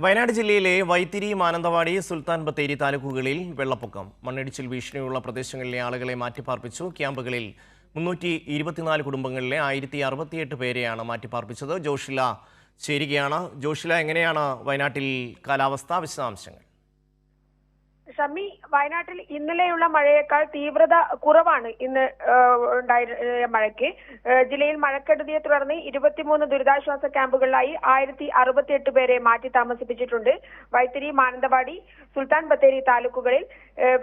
വയനാട് ജില്ലയിലെ വൈത്തിരി, മാനന്തവാടി, സുൽത്താൻ ബത്തേരി താലൂക്കുകളിൽ വെള്ളപ്പൊക്കം. മണ്ണിടിച്ചിൽ ഭീഷണിയുള്ള പ്രദേശങ്ങളിലെ ആളുകളെ മാറ്റിപ്പാർപ്പിച്ചു. ക്യാമ്പുകളിൽ 324 കുടുംബങ്ങളിലെ 1068 പേരെയാണ് മാറ്റിപ്പാർപ്പിച്ചത്. ജോഷില ചേരുകയാണ്. ജോഷില, എങ്ങനെയാണ് വയനാട്ടിൽ കാലാവസ്ഥാ വിശദാംശങ്ങൾ? ഷമി, വയനാട്ടിൽ ഇന്നലെയുള്ള മഴയേക്കാൾ തീവ്രത കുറവാണ് ഇന്ന് ഉണ്ടായ മഴയ്ക്ക്. ജില്ലയിൽ മഴക്കെടുതിയെ തുടർന്ന് 23 ദുരിതാശ്വാസ ക്യാമ്പുകളിലായി 1068 പേരെ മാറ്റി താമസിപ്പിച്ചിട്ടുണ്ട്. വൈത്തിരി, മാനന്തവാടി, സുൽത്താൻ ബത്തേരി താലൂക്കുകളിൽ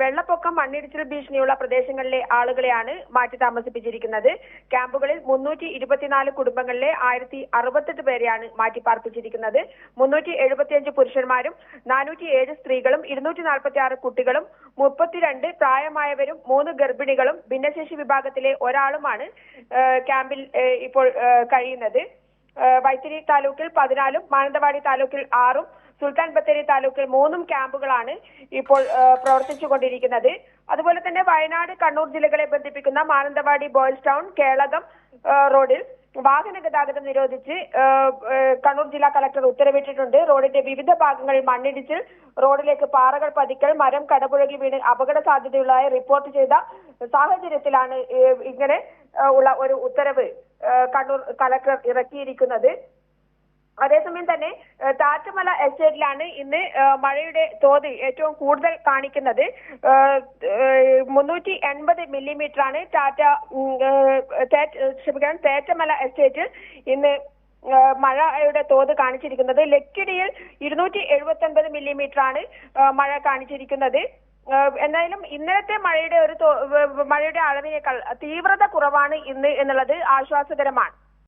വെള്ളപ്പൊക്കം, മണ്ണിടിച്ചിൽ ഭീഷണിയുള്ള പ്രദേശങ്ങളിലെ ആളുകളെയാണ് മാറ്റി താമസിപ്പിച്ചിരിക്കുന്നത്. ക്യാമ്പുകളിൽ 324 കുടുംബങ്ങളിലെ 1068 പേരെയാണ് മാറ്റി പാർപ്പിച്ചിരിക്കുന്നത്. 375 പുരുഷന്മാരും 407 സ്ത്രീകളും 246 കുട്ടികളും 32 പ്രായമായവരും 3 ഗർഭിണികളും ഭിന്നശേഷി വിഭാഗത്തിലെ ഒരാളുമാണ് ക്യാമ്പിൽ ഇപ്പോൾ കഴിയുന്നത്. വൈത്തിരി താലൂക്കിൽ 14, മാനന്തവാടി താലൂക്കിൽ 6, സുൽത്താൻ ബത്തേരി താലൂക്കിൽ 3 ക്യാമ്പുകളാണ് ഇപ്പോൾ പ്രവർത്തിച്ചുകൊണ്ടിരിക്കുന്നത്. അതുപോലെ തന്നെ വയനാട്, കണ്ണൂർ ജില്ലകളെ ബന്ധിപ്പിക്കുന്ന മാനന്തവാടി ബോയ്സ് ടൗൺ കേളകം റോഡിൽ വാഹന ഗതാഗതം നിരോധിച്ച് കണ്ണൂർ ജില്ലാ കളക്ടർ ഉത്തരവിട്ടിട്ടുണ്ട്. റോഡിന്റെ വിവിധ ഭാഗങ്ങളിൽ മണ്ണിടിച്ചിൽ, റോഡിലേക്ക് പാറകൾ പതിക്കൽ, മരം കടപുഴകി വീണ് അപകട സാധ്യതയുള്ളതായി റിപ്പോർട്ട് ചെയ്ത സാഹചര്യത്തിലാണ് ഇങ്ങനെ ഉള്ള ഒരു ഉത്തരവ് കണ്ണൂർ കളക്ടർ ഇറക്കിയിരിക്കുന്നത്. അതേസമയം തന്നെ താറ്റമല എസ്റ്റേറ്റിലാണ് ഇന്ന് മഴയുടെ തോത് ഏറ്റവും കൂടുതൽ കാണിക്കുന്നത്. 380 മില്ലിമീറ്ററാണ് തേറ്റമല എസ്റ്റേറ്റിൽ ഇന്ന് മഴയുടെ തോത് കാണിച്ചിരിക്കുന്നത്. ലക്കിടിയിൽ 279 മില്ലിമീറ്ററാണ് മഴ കാണിച്ചിരിക്കുന്നത്. എന്തായാലും ഇന്നലത്തെ മഴയുടെ അളവിനേക്കാൾ തീവ്രത കുറവാണ് ഇന്ന് എന്നുള്ളത് ആശ്വാസകരമാണ്.